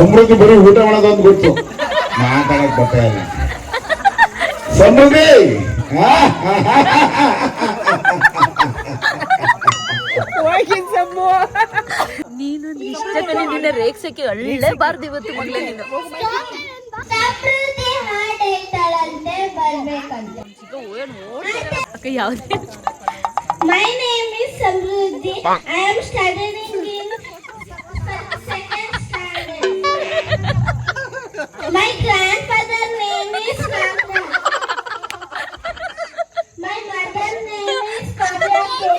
ಸಮೃದ್ಧಿ ಬರೀ ಊಟ ಮಾಡೋದೊಂದು ಗೊತ್ತು, ಮಾತಾಡಕ್ ಬರ್ತಾ ಇಲ್ಲ. ಸಮೃದ್ಧಿ ನೀನು ಇಷ್ಟಕ್ಕೆ ನಿನ್ನ ರೇಕ್ಸಕ್ಕೆ ಒಳ್ಳೆಬಾರ್ದು ಇವತ್ತು ಮಗಳೇ ನೀನು. ಅಕ್ಕ ಯಾವ್ದು? My name is Samruddhi. I am studying in second standard. My grandfather name is Ragna. My mother name is Kavya Keke.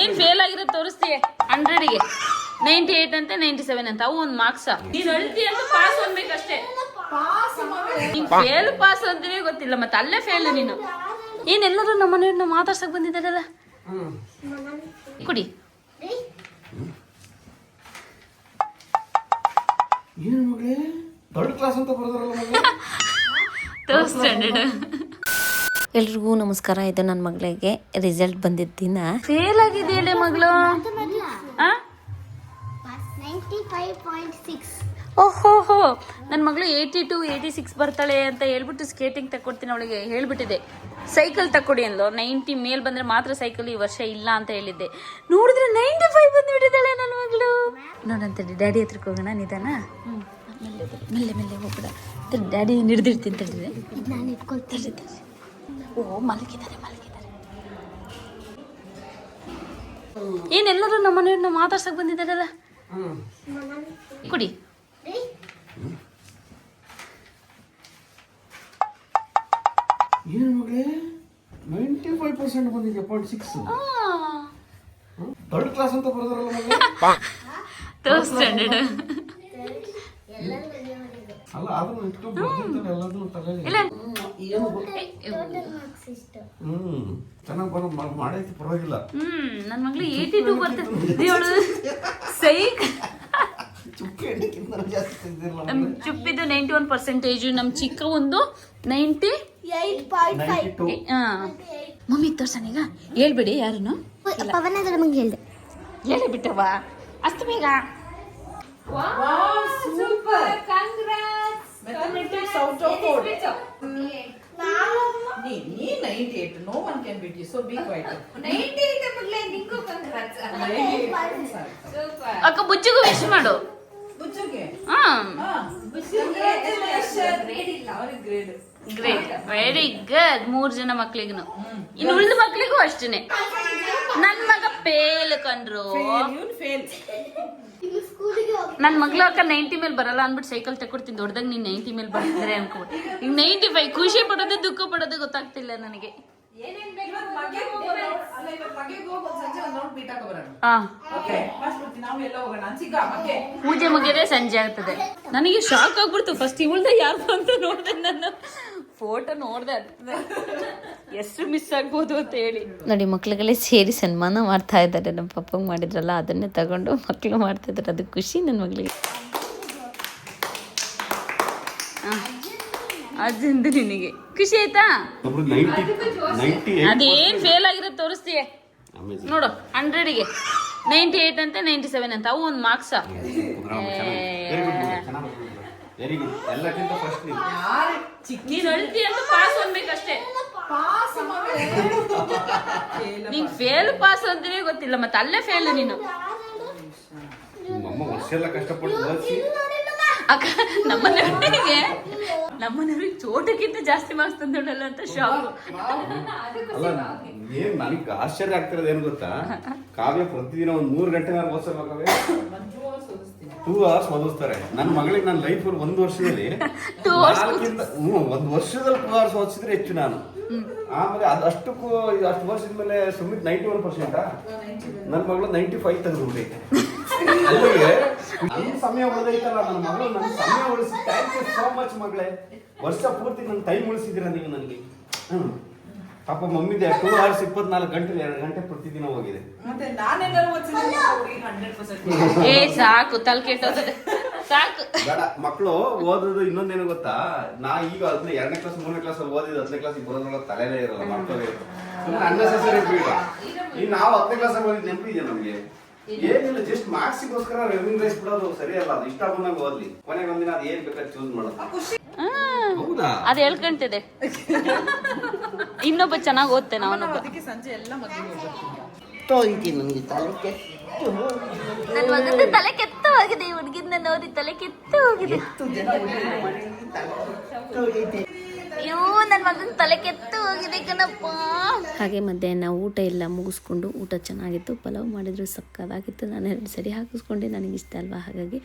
ಏನ್ ಫೇಲ್ ಆಗಿರೋದು ತೋರಿಸ್ತೀಯ 100ಗೆ 98 ಅಂತೆ 97 ಅಂತ ಅವು ಒಂದು ಮಾರ್ಕ್ಸ್. ನೀನ್ ಅಳ್ತಿ ಅಂತ ಪಾಸ್ ಅನ್ಬೇಕಷ್ಟೇ. ನೀನ್ ಫೇಲ್ ಪಾಸ್ ಅಂತಾನೆ ಗೊತ್ತಿಲ್ಲ, ಮತ್ತೆ ಅಲ್ಲೇ ಫೇಲ್ ನೀನು. ಏನೆಲ್ಲರೂ ನಮ್ಮ ಮನೆಯವ್ರನ್ನ ಮಾತಾಡ್ಸಕ್ ಬಂದಿದ್ದಾರಲ್ಲ, ಕುಡಿ. Third standard. ಎಲ್ರಿಗೂ ನಮಸ್ಕಾರ. ಇದು ನನ್ನ ಮಗಳಿಗೆ ರಿಸಲ್ಟ್ ಬಂದಿದ್ದ ದಿನ. ಫೇಲ್ ಆಗಿದೆಯಲ್ಲೇ ಮಗಳು. 95.6. ಓಹೋ, ನನ್ನ ಮಗಳು 82 86 ಬರ್ತಾಳೆ ಅಂತ ಹೇಳ್ಬಿಟ್ಟು ಸ್ಕೇಟಿಂಗ್ ತಕ್ಕೊಡ್ತೀನಿ ಅವಳಿಗೆ ಹೇಳ್ಬಿಟ್ಟಿದೆ. ಸೈಕಲ್ ತಕ್ಕೊಡಿ ಅಂದ್ಲು. 90 ಮೇಲ್ ಬಂದ್ರೆ ಮಾತ್ರ ಸೈಕಲ್ ಈ ವರ್ಷ ಇಲ್ಲ ಅಂತ ಹೇಳಿದ್ದೆ. ನೋಡಿದ್ರೆ 95 ಬಂದ್ಬಿಟ್ಟಿದ್ದಾಳೆ ನನ್ನ ಮಗಳು. ನೋಡಂತ ಡ್ಯಾಡಿ ಹತ್ರಕ್ಕೆ ಹೋಗೋಣ ನಿಧಾನ. ಮೆಲ್ಲೆ ಮೆಲ್ಲೆ ಹೋಗ್ಬಿಡ. ಡ್ಯಾಡಿ ಹಿಡಿದಿರ್ತೀನಿ ತಡಿದೆ. ನಾನು ಇಟ್ಕೊಳ್ತೀನಿ. ಓ ಮಲಗಿದ್ದಾರೆ. ಏನೆಲ್ಲರೂ ನಮ್ಮ ಮನೆಯವ್ರನ್ನ ಮಾತಾಡ್ಸಕ್ ಬಂದಿದ್ದಾರಲ್ಲ, ಕುಡಿ. ಏನು ಮಗಳೇ 95% ಬಂದಿದೆ. 0.6 ಥರ್ಡ್ ಕ್ಲಾಸ್ ಅಂತ ಬರೋದ್ರಲ್ಲ ಮಗಳೇ. Third standard. ಅಲ್ಲ ಅದನ್ನು ಇಟ್ಕೊಂಡು ಬರ್ತಿರ್ತಾರೆ ಎಲ್ಲದನ್ನು ತಲೆಯಲ್ಲಿ. ಚೆನ್ನಾಗಿ ಮಾಡೈತಿ, ಪರವಾಗಿಲ್ಲ. ನನ್ನ ಮಗಳು 82 ಬರ್ತದೆ. ಸೈಕಲ್ ಚುಪ್ಪಿದ್ದು 91%. ನಮ್ಮ ಚಿಕ್ಕ ಒಂದು 98.5. ಮಮ್ಮಿ ತೋರ್ಸನೀಗ ಹೇಳ್ಬಿಡಿ ಯಾರನ್ನು. ಪವನ ನಮಗೆ ಹೇಳಿದೆ. ಹೇಳಿ ಬಿಟ್ಟವಾ ಅಷ್ಟು ಬೇಗ. Super, congrats. Mathematics out of 4. ನೀ 98. No one can beat you, so be quiet. 98 ಮಗಳೇ, ನಿಂಗೂ ಕಂಗ್ರಾಟ್ಸ್. ಅಕ್ಕ ಬುಜ್ಜಿಗೂ ವಿಶ್ ಮಾಡು. ಬುಜ್ಜಿಗೆ ಗ್ರೇಟ್, ವೆರಿ ಗುಡ್. 3 ಜನ ಮಕ್ಳಿಗೂ, ಇನ್ನು ಉಳಿದ ಮಕ್ಳಿಗೂ ಅಷ್ಟೇನೆ. ನನ್ ಮಗ ಫೇಲ್ ಕಂಡ್ರು. ನನ್ ಮಗ್ಳು ಅಕ್ಕ 90 ಮೇಲೆ ಬರಲ್ಲ ಅಂದ್ಬಿಟ್ಟು ಸೈಕಲ್ ತಕೊಡ್ತೀನಿ. ದೊಡ್ಡದಾಗ ನೀನ್ 90 ಮೇಲೆ ಬರ್ತಿದ್ರೆ ಅನ್ಕೋಬಿಟ್ಟು ಈಗ 95. ಖುಷಿ ಪಡೋದು ದುಃಖ ಪಡೋದು ಗೊತ್ತಾಗ್ತಿಲ್ಲ ನನಗೆ. ಪೂಜೆ ಮುಗಿಯದೆ ಸಂಜೆ ಆಗ್ತದೆ. ನನಗೆ ಶಾಕ್ ಆಗ್ಬಿಡ್ತು. ಫಸ್ಟ್ ಇವಳ್ದ ಯಾರು ಅಂತ ನೋಡ್ದೆ, ನನ್ನ ಫೋಟೋ ನೋಡ್ದೆ, ಎಷ್ಟು ಮಿಸ್ ಆಗ್ಬೋದು ಅಂತ ಹೇಳಿ. ನೋಡಿ, ಮಕ್ಳುಗಳೇ ಸೇರಿ ಸನ್ಮಾನ ಮಾಡ್ತಾ ಇದ್ದಾರೆ. ನಮ್ಮ ಪಪ್ಪಂಗೆ ಮಾಡಿದ್ರಲ್ಲ ಅದನ್ನೇ ತಗೊಂಡು ಮಕ್ಕಳು ಮಾಡ್ತಾ ಇದ್ದಾರೆ. ಅದು ಖುಷಿ ನನ್ನ ಮಗಳಿಗೆ. ಅದಂದು ನಿನಗೆ ಖುಷಿ ಆಯ್ತಾ? ಅದೇನ್ ಫೇಲ್ ಆಗಿರೋದು ತೋರಿಸ್ತೀಯ ನೋಡು. 100ಗೆ 98 ಅಂತೆ 97 ಅಂತ ಅವು ಒಂದು ಮಾರ್ಕ್ಸ್. ನೀನ್ ಅಳ್ತಿ ಅಂತ ಪಾಸ್ ಅನ್ಬೇಕಷ್ಟೇ. ನೀನ್ ಫೇಲ್ ಪಾಸ್ ಅಂತಾನೆ ಗೊತ್ತಿಲ್ಲ, ಮತ್ತೆ ಅಲ್ಲೇ ಫೇಲ್ ನೀನು. ಅಕ್ಕ ನಮ್ಮನೆಯವ್ರಿಗೆ ಚೋಟಕ್ಕಿಂತ ಜಾಸ್ತಿ ಮಾರ್ಕ್ಸ್ ತಂದೋಳಲ್ಲ ಅಂತ ಶಾಕ್. ಅಲ್ಲ, ಏನ್ ನನಗೆ ಆಶ್ಚರ್ಯ ಆಗ್ತಿರೋದು ಏನು ಗೊತ್ತಾ, ಕಾವ್ಯ ಪ್ರತಿದಿನ ಒಂದು 3 ಗಂಟೆ ನಾನು ಓದಿಸಬೇಕಾದ್ರೆ 2 hours ಓದಿಸ್ತಾರೆ. ನನ್ನ ಮಗಳಿಗೆ ನನ್ನ ಲೈಫಲ್ಲಿ 1 ವರ್ಷದಲ್ಲಿ 1 ವರ್ಷದಲ್ಲಿ 2 hours ಓದಿಸಿದ್ರೆ ಹೆಚ್ಚು ನಾನು. ಆಮೇಲೆ ಅಷ್ಟು ವರ್ಷದ ಮೇಲೆ ಸುಮಿತ್ 91%. ನನ್ನ ಮಗಳು 95 ತೆಗೆದುಬಿಟ್ಟೈತೆ. ಅಲ್ಲಿಗೆ ನನ್ನ ಸಮಯ ಉಳಿದೈತಲ್ಲ, ನನ್ನ ಮಗಳು ನನ್ನ ಸಮಯ ಉಳಿಸಿ. ಥ್ಯಾಂಕ್ ಯು ಸೋ ಮಚ್ ಮಗಳೇ. ವರ್ಷ ಪೂರ್ತಿ ನನ್ನ ಟೈಮ್ ಉಳಿಸಿದ್ದೀರಾ ನೀವು ನನಗೆ. ಪಾಪ ಮಮ್ಮಿದೆ 2 hours 24 ಗಂಟೆ 2 ಗಂಟೆ ಪ್ರತಿದಿನ ಹೋಗಿದೆ. ಸಾಕು, ತಲೆ ಕೆಟ್ಟೋದ್ರೆ ಸಾಕು. ಬೇಡ, ಮಕ್ಕಳು ಓದೋದು ಇನ್ನೊಂದೇನು ಗೊತ್ತಾ, ನಾ ಈಗ 2ನೇ ಕ್ಲಾಸ್ 3ನೇ ಕ್ಲಾಸ್ ಅಲ್ಲಿ ಓದಿದ್ದು 10ನೇ ಕ್ಲಾಸಿಗೆ ಬರೋದ್ರೊಳಗೆ ತಲೆನೇ ಇರೋಲ್ಲ, ಮಕ್ಕಳು ಅನ್ನೆಸೆಸರಿ ಬೇಡ. ಈಗ ನಾವು 10ನೇ ಕ್ಲಾಸ್ ಓದಿದ್ ನೆನಪಿದೆ ನಮ್ಗೆ. ಏನಿಲ್ಲ, ಜಸ್ಟ್ ಮಾರ್ಕ್ಸಿಗೋಸ್ಕರ ರೆವಿನ್ಯೂ ರೈಸ್ ಬಿಡೋದು ಸರಿ ಅಲ್ಲ. ಅದು ಇಷ್ಟ ಬಂದಾಗ ಓದ್ಲಿ, ಕೊನೆಗೆ ಒಂದಿನ ಅದು ಏನ್ ಬೇಕಾದ್ರೆ ಚೂಸ್ ಮಾಡೋದು. ಹೌದಾ? ಅದು ಹೇಳ್ಕೊಂತಿದೆ. ಇನ್ನೊಬ್ಬ ಚೆನ್ನಾಗಿ ಓದ್ತೇನೆ ಅವನೊಬ್ಬ. ಅದಕ್ಕೆ ಸಂಜೆ ಎಲ್ಲ ಮದುವೆ ನನ್ನ ಮಗನ ತಲೆ ಕೆತ್ತ ಹೋಗಿದೆ. ಈ ಹುಡುಗಿನ ನೋಡಿ ತಲೆ ಕೆತ್ತ ಹೋಗಿದೆ. ಅಯ್ಯೋ ನನ್ನ ಮಗನ ತಲೆ ಕೆತ್ತ ಹೋಗಿದೆ ಕಣಪ್ಪ. ಹಾಗೆ ಮಧ್ಯಾಹ್ನ ಊಟ ಎಲ್ಲ ಮುಗಿಸ್ಕೊಂಡು, ಊಟ ಚೆನ್ನಾಗಿತ್ತು, ಪಲಾವ್ ಮಾಡಿದ್ರು ಸಕ್ಕದಾಗಿತ್ತು. ನಾನು 2 ಸರಿ ಹಾಕಿಸ್ಕೊಂಡೆ, ನನಗಿಷ್ಟ ಅಲ್ವಾ.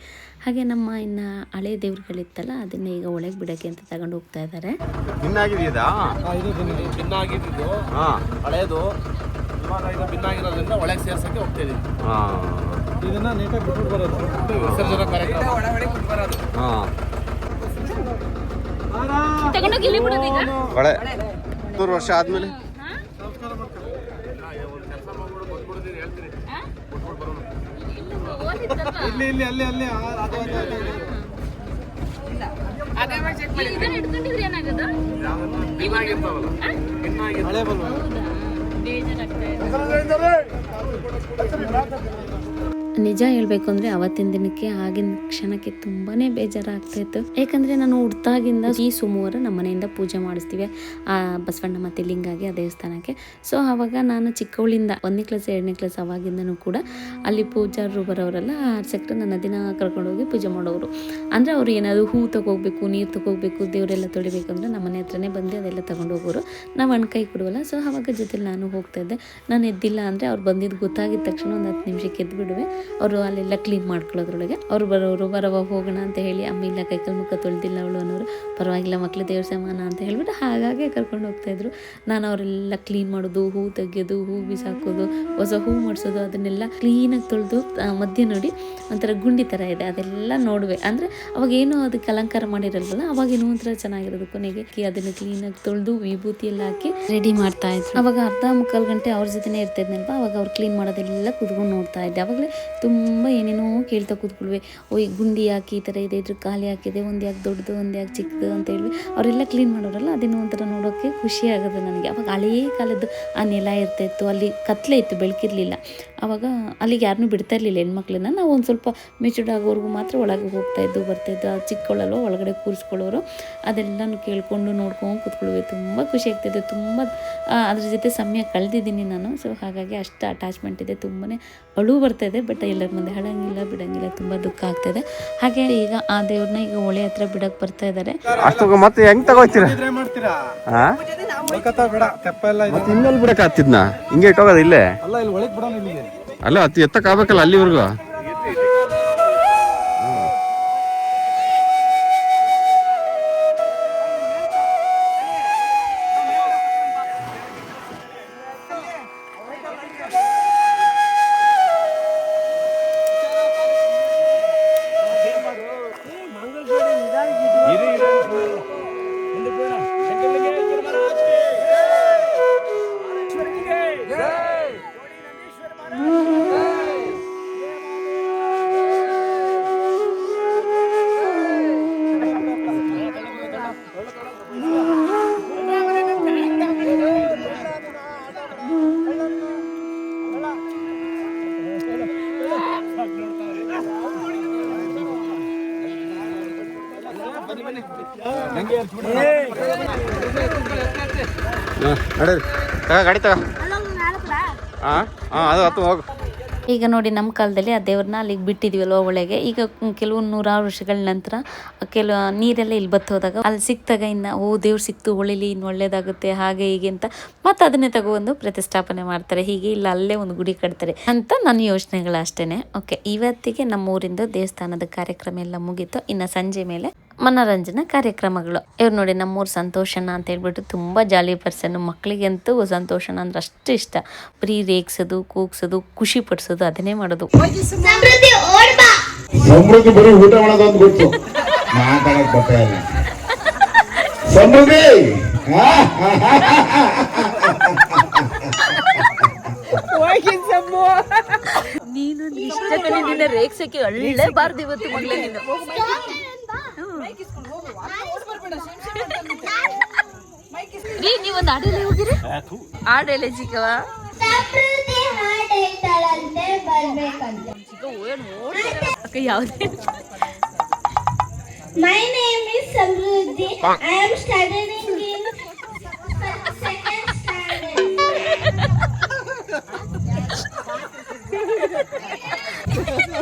ಹಾಗೆ ನಮ್ಮ ಇನ್ನು ಹಳೆ ದೇವ್ರುಗಳಿತ್ತಲ್ಲ, ಅದನ್ನ ಈಗ ಒಳಗೆ ಬಿಡೋಕ್ಕೆ ಅಂತ ತಗೊಂಡು ಹೋಗ್ತಾ ಇದ್ದಾರೆ. ಭಿನ್ನಾಗಿದೆಯಾ? ಭಿನ್ನಾಗಿದ್ದು ಹಳೇದು, ಇವಾಗ ಇದು ಭಿನ್ನಾಗಿರೋದ್ರಿಂದ ಒಳಗೆ ಸೇರ್ಸಕ್ಕೆ ಹೋಗ್ತಾ ಇದೀವಿ. ಇದನ್ನ ನೀಟಾಗಿ ಬಿಟ್ಬಿಟ್ಟು ಬರೋದು ವಿಸರ್ಜನಾ ಕಾರ್ಯಕ್ರಮ. ಒಳಗಡೆ ಬಿಟ್ಟು ಬರೋದು. ತಗೊಂಡೋಗಿ ಇಲ್ಲಿ ಬಿಡೋದು ಈಗ. ಒಳ್ಳೆ 100 ವರ್ಷ ಆದ್ಮೇಲೆ ಇಲ್ಲಿ ಅಲ್ಲಿ ಅಲ್ಲಿ ಇದನ್ನ ಇಟ್ಕೊಂಡಿದ್ರೆ ಏನಾಗೋದು? ಹಳೆ ಬಲ್ವ ನಿಜ ಹೇಳಬೇಕು ಅಂದರೆ ಅವತ್ತಿನ ದಿನಕ್ಕೆ ಆಗಿನ ಕ್ಷಣಕ್ಕೆ ತುಂಬಾ ಬೇಜಾರಾಗ್ತಾಯಿತ್ತು. ಯಾಕಂದರೆ ನಾನು ಹುಡ್ತಾಗಿಂದ ಈ ಸೋಮವಾರ ನಮ್ಮ ಮನೆಯಿಂದ ಪೂಜೆ ಮಾಡಿಸ್ತೀವಿ ಆ ಬಸವಣ್ಣ ಮತ್ತು ಲಿಂಗಾಗಿ ಆ ದೇವಸ್ಥಾನಕ್ಕೆ. ಸೊ ಆವಾಗ ನಾನು ಚಿಕ್ಕವಳಿಂದ 1ನೇ ಕ್ಲಾಸ್ 2ನೇ ಕ್ಲಾಸ್ ಅವಾಗಿಂದನೂ ಕೂಡ ಅಲ್ಲಿ ಪೂಜಾರರು ಬರೋರೆಲ್ಲ ಆರ್ಸಕ್ಕೆ ನನ್ನ ದಿನ ಕರ್ಕೊಂಡೋಗಿ ಪೂಜೆ ಮಾಡೋರು. ಅಂದರೆ ಅವ್ರು ಏನಾದರೂ ಹೂ ತೊಗೋಬೇಕು, ನೀರು ತೊಗೋಬೇಕು, ದೇವರೆಲ್ಲ ತೊಳಿಬೇಕು ಅಂದರೆ ನಮ್ಮ ಮನೆ ಹತ್ರನೇ ಬಂದು ಅದೆಲ್ಲ ತೊಗೊಂಡು ಹೋಗೋರು. ನಾವು ಅಣ್ಕೈ ಕೊಡುವಲ್ಲ. ಸೊ ಆವಾಗ ಜೊತೆಲಿ ನಾನು ಹೋಗ್ತಾಯಿದ್ದೆ. ನಾನು ಎದ್ದಿಲ್ಲ ಅಂದರೆ ಅವ್ರು ಬಂದಿದ್ದು ಗೊತ್ತಾಗಿದ ತಕ್ಷಣ ಒಂದು 10 ನಿಮಿಷಕ್ಕೆ ಎದ್ದು ಬಿಡುವೆ. ಅವರು ಅಲ್ಲೆಲ್ಲ ಕ್ಲೀನ್ ಮಾಡ್ಕೊಳ್ಳೋದ್ರೊಳಗೆ ಅವ್ರು ಬರವ ಹೋಗೋಣ ಅಂತ ಹೇಳಿ, ಅಮ್ಮ ಇಲ್ಲ ಕೈಕಲ್ ಮುಖ ತೊಳೆದಿಲ್ಲ ಅವಳು ಅನ್ನೋರು, ಪರವಾಗಿಲ್ಲ ಮಕ್ಳು ದೇವ್ರ ಸಮಾನ ಅಂತ ಹೇಳ್ಬಿಟ್ಟು ಹಾಗಾಗಿ ಕರ್ಕೊಂಡು ಹೋಗ್ತಾಯಿದ್ರು. ನಾನು ಅವರೆಲ್ಲ ಕ್ಲೀನ್ ಮಾಡೋದು, ಹೂ ತೆಗೆಯೋದು, ಹೂ ಬಿಸಾಕೋದು, ಹೊಸ ಹೂ ಮಾಡಿಸೋದು, ಅದನ್ನೆಲ್ಲ ಕ್ಲೀನಾಗಿ ತೊಳೆದು ಮಧ್ಯೆ ನೋಡಿ ಒಂಥರ ಗುಂಡಿ ಥರ ಇದೆ, ಅದೆಲ್ಲ ನೋಡುವೆ. ಅಂದರೆ ಅವಾಗೇನೋ ಅದಕ್ಕೆ ಅಲಂಕಾರ ಮಾಡಿರಲ್ವಲ್ಲ, ಅವಾಗೇನೋ ಒಂಥರ ಚೆನ್ನಾಗಿರೋದು. ಕೊನೆಗೆ ಅದನ್ನು ಕ್ಲೀನಾಗಿ ತೊಳೆದು ವಿಭೂತಿ ಎಲ್ಲ ಹಾಕಿ ರೆಡಿ ಮಾಡ್ತಾ ಇದ್ರು. ಅವಾಗ 1/2-3 ಗಂಟೆ ಅವ್ರ ಜೊತೆನೇ ಇರ್ತಿದ್ನಲ್ವ, ಅವಾಗ ಅವ್ರು ಕ್ಲೀನ್ ಮಾಡೋದೆಲ್ಲ ಕೂತ್ಕೊಂಡು ನೋಡ್ತಾ ಇದ್ದೆ. ಅವಾಗಲೇ ತುಂಬ ಏನೇನೋ ಕೇಳ್ತಾ ಕೂತ್ಕೊಳ್ವೆ. ಈ ಗುಂಡಿ ಯಾಕೆ ಈ ಥರ ಇದೆ, ಇದ್ರ ಖಾಲಿ ಹಾಕಿದೆ, ಒಂದು ಯಾಕೆ ದೊಡ್ಡದು, ಒಂದು ಯಾಕೆ ಚಿಕ್ಕದು ಅಂತ ಹೇಳಿ ಅವರೆಲ್ಲ ಕ್ಲೀನ್ ಮಾಡೋರಲ್ಲ, ಅದನ್ನು ಒಂಥರ ನೋಡೋಕ್ಕೆ ಖುಷಿ ಆಗೋದು ನನಗೆ. ಅವಾಗ ಹಳೇ ಕಾಲದ್ದು ಆ ನೆಲ ಇರ್ತಾಯಿತ್ತು, ಅಲ್ಲಿ ಕತ್ಲೆ ಇತ್ತು, ಬೆಳಕಿರಲಿಲ್ಲ. ಆವಾಗ ಅಲ್ಲಿಗೆ ಯಾರನ್ನೂ ಬಿಡ್ತಾ ಇರಲಿಲ್ಲ ಹೆಣ್ಮಕ್ಳನ್ನ. ನಾವು ಒಂದು ಸ್ವಲ್ಪ ಮೆಚೂರ್ಡ್ ಆಗೋವರೆಗೂ ಮಾತ್ರ ಒಳಗೆ ಹೋಗ್ತಾಯಿದ್ದು ಬರ್ತಾಯಿದ್ದು. ಆ ಚಿಕ್ಕವಳಲ್ಲೋ ಒಳಗಡೆ ಕೂರಿಸ್ಕೊಳ್ಳೋರು, ಅದೆಲ್ಲನೂ ಕೇಳ್ಕೊಂಡು ನೋಡ್ಕೊಂಡು ಕೂತ್ಕೊಳ್ವೆ. ತುಂಬ ಖುಷಿ ಆಗ್ತಾಯಿದೆ. ತುಂಬ ಅದ್ರ ಜೊತೆ ಸಮಯ ಕಳೆದಿದ್ದೀನಿ ನಾನು. ಸೊ ಹಾಗಾಗಿ ಅಷ್ಟು ಅಟ್ಯಾಚ್ಮೆಂಟ್ ಇದೆ. ತುಂಬಾ ಅಳು ಬರ್ತಾಯಿದೆ. ಬಟ್ ಎಲ್ಲರ ಮುಂದೆ ಹೇಳಂಗಿಲ್ಲ, ಬಿಡಂಗಿಲ್ಲ. ತುಂಬ ದುಃಖ ಆಗ್ತಾಯಿದೆ. ಹಾಗೆ ಈಗ ಆ ದೇವ್ರನ್ನ ಈಗ ಹೊಳೆ ಹತ್ರ ಬಿಡಕ್ಕೆ ಬರ್ತಾ ಇದ್ದಾರೆ. ಮತ್ತೆ ಹೆಂಗ್ ತಗೋತೀರಾ? ಮಾಡ್ತೀರಾ? ಬೇಡ ತೆಪ್ಪ ಎಲ್ಲ ಇದೆ. ಇನ್ನಲ್ಲಿ ಬಿಡಕ್ ಹತ್ತಿದ್ನ ಹಿಂಗೆ ಇಟ್ಟೋಗೋದು ಇಲ್ಲೇ ಅಲ್ಲ, ಇಲ್ಲಿ ಒಳಗೆ ಬಿಡೋಣ. ಇಲ್ಲಿಗೆ ಅಲ್ಲ, ಹತ್ತಿ ಎತ್ತಕ್ ಆಗ್ಬೇಕಲ್ಲ ಅಲ್ಲಿವರೆಗೂ. ಗಾಡಿ ತಗೋ. ಅದು ಹತ್ತು ಹೋಗು. ಈಗ ನೋಡಿ ನಮ್ಮ ಕಾಲದಲ್ಲಿ ಆ ದೇವ್ರನ್ನ ಅಲ್ಲಿಗೆ ಬಿಟ್ಟಿದ್ವಲ್ವ ಒಳಗೆ. ಈಗ ಕೆಲವು 100 ವರ್ಷಗಳ ನಂತರ ನೀರೆಲ್ಲ ಇಲ್ಲಿ ಬತ್ತೋದಾಗ ಅಲ್ಲಿ ಸಿಕ್ತಾಗ ಇನ್ನು ದೇವ್ರು ಸಿಕ್ತು, ಹೊಳಿಲಿ ಇನ್ನು ಒಳ್ಳೇದಾಗುತ್ತೆ ಹಾಗೆ ಹೀಗೆ ಅಂತ ಮತ್ತೆ ಅದನ್ನೇ ತಗೊಂಡು ಪ್ರತಿಷ್ಠಾಪನೆ ಮಾಡ್ತಾರೆ. ಹೀಗೆ ಇಲ್ಲ ಅಲ್ಲೇ ಒಂದು ಗುಡಿ ಕಟ್ತಾರೆ ಅಂತ ನನ್ನ ಯೋಚನೆಗಳು ಅಷ್ಟೇ. ಓಕೆ, ಇವತ್ತಿಗೆ ನಮ್ಮೂರಿಂದ ದೇವಸ್ಥಾನದ ಕಾರ್ಯಕ್ರಮ ಎಲ್ಲ ಮುಗೀತು. ಇನ್ನು ಸಂಜೆ ಮೇಲೆ ಮನೋರಂಜನಾ ಕಾರ್ಯಕ್ರಮಗಳು. ಇವ್ರು ನೋಡಿ ನಮ್ಮೂರು ಸಂತೋಷನ ಅಂತ ಹೇಳ್ಬಿಟ್ಟು ತುಂಬ ಜಾಲಿ ಪರ್ಸನ್. ಮಕ್ಕಳಿಗಂತೂ ಸಂತೋಷನ ಅಂದ್ರೆ ಅಷ್ಟು ಇಷ್ಟ. ಬರೀ ರೇಗ್ಸೋದು, ಕೂಗ್ಸೋದು, ಖುಷಿ ಪಡಿಸೋದು, ಅದನ್ನೇ ಮಾಡೋದು. ಸಮೃದ್ಧಿ ಬರೀ ಊಟ ಮಾಡೋದಂತ ಗೊತ್ತು, ಮಾತಾಡಕ್ ಬರ್ತಾ ಇಲ್ಲ. ಸಮೃದ್ಧಿ ನೀನು ಇಷ್ಟ ಕಡೆ ನಿನ್ನ ರೇಗ್ಸಕ್ಕೆ ಒಳ್ಳೆಬಾರ್ದು ಇವತ್ತು ಮಗಳೇ ನೀನು. ನೀವೊಂದು ಆಡೇಲೆ ಹೋಗಿರಿ, ಆಡೇಲೆ ಚಿಕ್ಕವ. ಹೋಗ್ಬೇಕಂತೆ ಬರ್ಬೇಕಂತೆ. My name is Samruddhi. I am studying in second standard.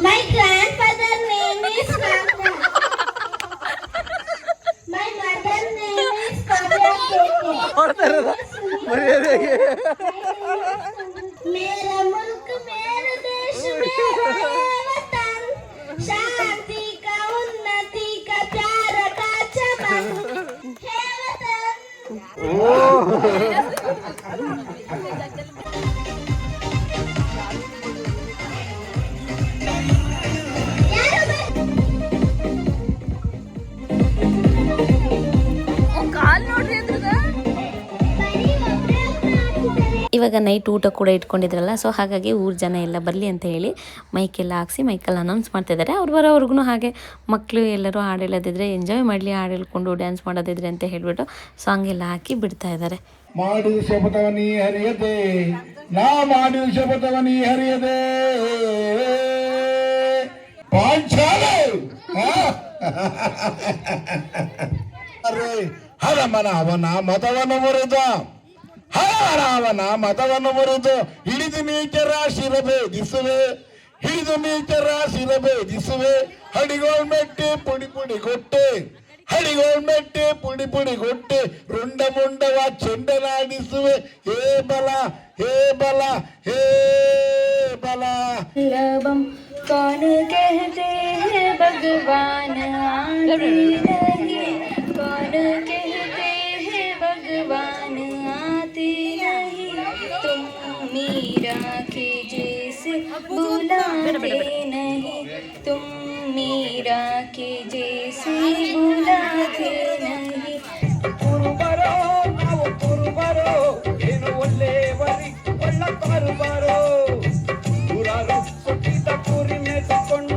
My grandfather name is Ranga. My mother name is Kavya Keke. मेरा मुल्क मेरा देश मेरा वतन, शांति का उन्नति का प्यार का चमन है वतन. ಕಾಲ್ ನೋಡ್ರಿ ಅದ್ರದ. ಇವಾಗ ನೈಟ್ ಊಟ ಕೂಡ ಇಟ್ಕೊಂಡಿದ್ರಲ್ಲ, ಸೊ ಹಾಗಾಗಿ ಊರ ಜನ ಎಲ್ಲ ಬರಲಿ ಅಂತ ಹೇಳಿ ಮೈಕೆಲ್ಲ ಹಾಕ್ಸಿ ಮೈಕಲ್ಲಿ ಅನೌನ್ಸ್ ಮಾಡ್ತಿದ್ದಾರೆ. ಅವ್ರು ಬರೋವ್ರಿಗೂ ಹಾಗೆ ಮಕ್ಕಳು ಎಲ್ಲರೂ ಹಾಡು ಹೇಳೋದಿದ್ರೆ ಎಂಜಾಯ್ ಮಾಡಲಿ, ಹಾಡು ಹೇಳ್ಕೊಂಡು ಡ್ಯಾನ್ಸ್ ಮಾಡೋದಿದ್ರೆ ಅಂತ ಹೇಳ್ಬಿಟ್ಟು ಸಾಂಗ್ ಎಲ್ಲ ಹಾಕಿ ಬಿಡ್ತಾ ಇದ್ದಾರೆ. ಮಾಡಿದ ಶಪಥವನಿ ಹರಿಯದೆ, ನಾ ಮಾಡಿದ ಶಪಥವನಿ ಹರಿಯದೆ ಪಾಂಚಾಲೆ ಹರಮನ ಅವನ ಮತವನ್ನು ಮುರಿದ, ಅವನ ಮತವನ್ನು ಮುರಿದು ಹಿಡಿದು ನೀಚರ ಶಿರಭೇದಿಸುವೆ, ಹಿಡಿದು ನೀಚರ ಶಿರಭೇದಿಸುವೆ. ಹಡಿಗೋಳ್ ಮೆಟ್ಟಿ ಪುಡಿ ಪುಡಿ ಕೊಟ್ಟೆ, ಹಡಿಗೋಳ್ ಮೆಟ್ಟಿ ಪುಡಿ ಪುಡಿ ಕೊಟ್ಟೆ, ರುಂಡ ಮುಂಡವ ಚೆಂಡನಾಡಿಸುವೆ. ಹೇ ಬಲ ಹೇ ಬಲ ಹೇ ಬಲ. लबम कौन कहते हैं भगवान आते नहीं, कौन कहते हैं भगवान आते नहीं, तुम मीरा के जैसे बुलाते नहीं, तुम मीरा के जैसे बुलाते नहीं. ಕುರುಬರೋ ನಾವು ಕುರುಬರೋ, ಏನು ಒಳ್ಳೆಯವರಿ ಒಳ್ಳ ಕಾರುಬಾರೋ, ನೂರಾರು ಸುತ್ತಿದ ಕುರಿ ಮೇಸಿಕೊಂಡು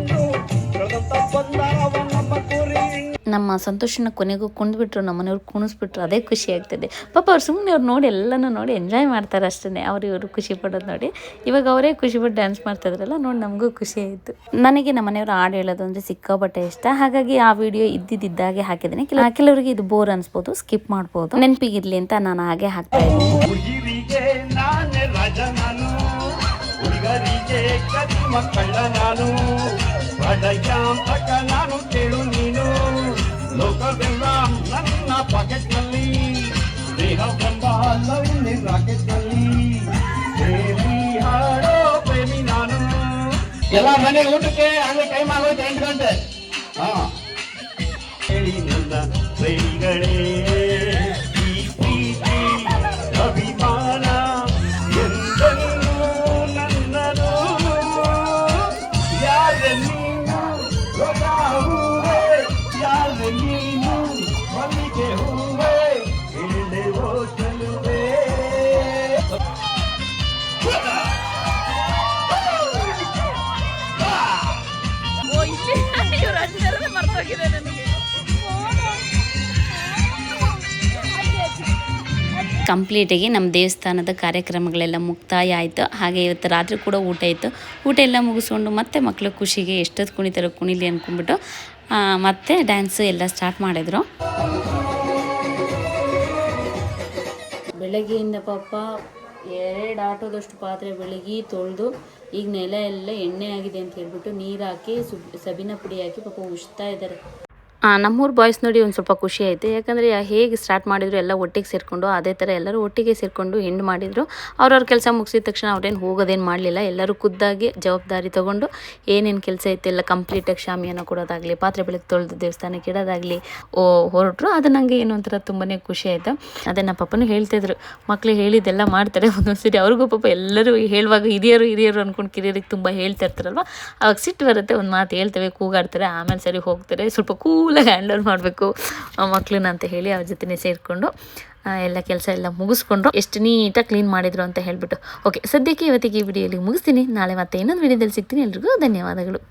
ಬಂದವ ನಮ್ಮ ಕುರಿ. ನಮ್ಮ ಸಂತೋಷನ ಕೊನೆಗೂ ಕುಂದ್ಬಿಟ್ರು, ನಮ್ಮ ಮನೆಯವ್ರು ಕುಣಿಸ್ಬಿಟ್ರು, ಅದೇ ಖುಷಿ ಆಗ್ತದೆ. ಪಾಪ ಅವ್ರು ಸುಮ್ಮನೆ ಅವ್ರು ನೋಡಿ ಎಲ್ಲನೂ ನೋಡಿ ಎಂಜಾಯ್ ಮಾಡ್ತಾರೆ ಅಷ್ಟೇ. ಅವ್ರು ಇವರು ಖುಷಿ ಪಡೋದು ನೋಡಿ ಇವಾಗ ಅವರೇ ಖುಷಿಪಟ್ಟು ಡ್ಯಾನ್ಸ್ ಮಾಡ್ತಾಯಿದ್ರಲ್ಲ ನೋಡಿ ನಮಗೂ ಖುಷಿ ಆಯಿತು. ನನಗೆ ನಮ್ಮ ಮನೆಯವರು ಹಾಡು ಹೇಳೋದು ಅಂದರೆ ಸಿಕ್ಕಾಪಟ್ಟೆ ಇಷ್ಟ, ಹಾಗಾಗಿ ಆ ವಿಡಿಯೋ ಇದ್ದಿದ್ದಾಗೆ ಹಾಕಿದ್ದೀನಿ. ಕೆಲವರಿಗೆ ಇದು ಬೋರ್ ಅನಿಸ್ಬೋದು, ಸ್ಕಿಪ್ ಮಾಡ್ಬೋದು, ನೆನಪಿಗಿರಲಿ ಅಂತ ನಾನು ಹಾಗೆ ಹಾಕ್ತಾ ಇದ್ದೀನಿ. ಹುಡುಗಿರಿಗೆ ನಾನೇ ರಾಜ ನಾನು, ಹುಡುಗರಿಗೆ ಕದಿ ಮಕ್ಕಳ ನಾನು, ಬಡಯಾಂತಕ ನಾನು ಕೇಳು ನೀನು, ಲೋಕವೆಲ್ಲ ನನ್ನ ಪಾಕೆಟ್ನಲ್ಲಿ, ದೇಹವೆಂಬ ಲವಿನಿ ರಾಕೆಟ್ನಲ್ಲಿ, ಪ್ರೇಮಿ ಹಾಡೋ ಪ್ರೇಮಿ ನಾನು. ಎಲ್ಲ ಮನೆ ಊಟಕ್ಕೆ ಹಂಗೆ ಟೈಮ್ ಆಗೋಯ್ತು 8 ಗಂಟೆ. ಹೇಳಿ ನನ್ನ ಪ್ರೇಮಿಗಳೇ, ಈ ಪ್ರೀತಿ ಅಭಿಮಾನ ಎಂದೆಂದೂ ನನ್ನದು. ಯಾರೆ ನೀನು ರೋಜಾ ಹೂವೆ, ಯಾರೆ ನೀನು ಮಲ್ಲಿಗೆ ಹೂವೆ, ಹೇಳುವೋ ಚೆಲುವೆ. ಓ ಇಲ್ಲಿ ಇವ್ರು ಅಜ್ಜರನ್ನ ಮರ್ತೋಗಿದೆ ನನಗೆ. ಕಂಪ್ಲೀಟಾಗಿ ನಮ್ಮ ದೇವಸ್ಥಾನದ ಕಾರ್ಯಕ್ರಮಗಳೆಲ್ಲ ಮುಕ್ತಾಯ ಆಯಿತು. ಹಾಗೆ ಇವತ್ತು ರಾತ್ರಿ ಕೂಡ ಊಟ ಇತ್ತು. ಊಟ ಎಲ್ಲ ಮುಗಿಸ್ಕೊಂಡು ಮತ್ತೆ ಮಕ್ಕಳು ಖುಷಿಗೆ ಎಷ್ಟೊತ್ತು ಕುಣಿತಾರೋ ಕುಣಿಲಿ ಅಂದ್ಕೊಂಡ್ಬಿಟ್ಟು ಮತ್ತೆ ಡ್ಯಾನ್ಸು ಎಲ್ಲ ಸ್ಟಾರ್ಟ್ ಮಾಡಿದರು. ಬೆಳಗ್ಗೆಯಿಂದ ಪಾಪ 2 ಆಟೋದಷ್ಟು ಪಾತ್ರೆ ಬೆಳಗ್ಗೆ ತೊಳೆದು ಈಗ ನೆಲ ಎಲ್ಲ ಎಣ್ಣೆ ಆಗಿದೆ ಅಂತ ಹೇಳ್ಬಿಟ್ಟು ನೀರು ಹಾಕಿ ಸಬಿನ ಪುಡಿ ಹಾಕಿ ಪಾಪ ಉಜ್ತಾ ಇದ್ದಾರೆ. ನಮ್ಮೂರು ಬಾಯ್ಸ್ ನೋಡಿ ಒಂದು ಸ್ವಲ್ಪ ಖುಷಿ ಆಯಿತು. ಯಾಕಂದರೆ ಹೇಗೆ ಸ್ಟಾರ್ಟ್ ಮಾಡಿದ್ರು ಎಲ್ಲ ಒಟ್ಟಿಗೆ ಸೇರಿಕೊಂಡು ಅದೇ ಥರ ಎಲ್ಲರೂ ಒಟ್ಟಿಗೆ ಸೇರಿಕೊಂಡು ಎಂಡ್ ಮಾಡಿದರು. ಅವ್ರವ್ರ ಕೆಲಸ ಮುಗಿಸಿದ ತಕ್ಷಣ ಅವ್ರೇನು ಹೋಗೋದೇನು ಮಾಡಲಿಲ್ಲ. ಎಲ್ಲರೂ ಖುದ್ದಾಗಿ ಜವಾಬ್ದಾರಿ ತೊಗೊಂಡು ಏನೇನು ಕೆಲಸ ಇತ್ತು ಎಲ್ಲ ಕಂಪ್ಲೀಟಾಗಿ ಶಾಮಿಯಾನ ಕೊಡೋದಾಗಲಿ, ಪಾತ್ರೆ ಬೆಳಗ್ಗೆ ತೊಳೆದು ದೇವಸ್ಥಾನಕ್ಕೆ ಇಡೋದಾಗಲಿ ಹೊರಟರು. ಅದು ನನಗೆ ಏನೋ ಒಂಥರ ತುಂಬಾ ಖುಷಿ ಆಯಿತು. ಅದೇ ನಮ್ಮ ಪಾಪನೂ ಹೇಳ್ತಿದ್ರು, ಮಕ್ಳು ಹೇಳಿದ್ದೆಲ್ಲ ಮಾಡ್ತಾರೆ. ಒಂದೊಂದು ಸರಿ ಅವ್ರಿಗೂ ಪಾಪ ಎಲ್ಲರೂ ಹೇಳುವಾಗ ಹಿರಿಯರು ಅಂದ್ಕೊಂಡು ಕಿರಿಯರಿಗೆ ತುಂಬ ಹೇಳ್ತಾ ಇರ್ತಾರಲ್ವ, ಅವಾಗ ಸಿಟ್ಟು ಬರುತ್ತೆ. ಒಂದು ಮಾತು ಹೇಳ್ತೇವೆ, ಕೂಗಾಡ್ತಾರೆ, ಆಮೇಲೆ ಸರಿ ಹೋಗ್ತಾರೆ. ಸ್ವಲ್ಪ ಕೂಲಾಗಿ ಹ್ಯಾಂಡಲ್ ಮಾಡಬೇಕು ಮಕ್ಕಳನ್ನ ಅಂತ ಹೇಳಿ ಅವ್ರ ಜೊತೆ ಸೇರಿಕೊಂಡು ಎಲ್ಲ ಕೆಲಸ ಎಲ್ಲ ಮುಗಿಸ್ಕೊಂಡ್ರು. ಎಷ್ಟು ನೀಟಾಗಿ ಕ್ಲೀನ್ ಮಾಡಿದ್ರು ಅಂತ ಹೇಳ್ಬಿಟ್ಟು. ಓಕೆ, ಸದ್ಯಕ್ಕೆ ಇವತ್ತಿಗೆ ಈ ವಿಡಿಯೋಲಿ ಮುಗಿಸ್ತೀನಿ. ನಾಳೆ ಮತ್ತೆ ಇನ್ನೊಂದು ವಿಡಿಯೋದಲ್ಲಿ ಸಿಗ್ತೀನಿ. ಎಲ್ರಿಗೂ ಧನ್ಯವಾದಗಳು.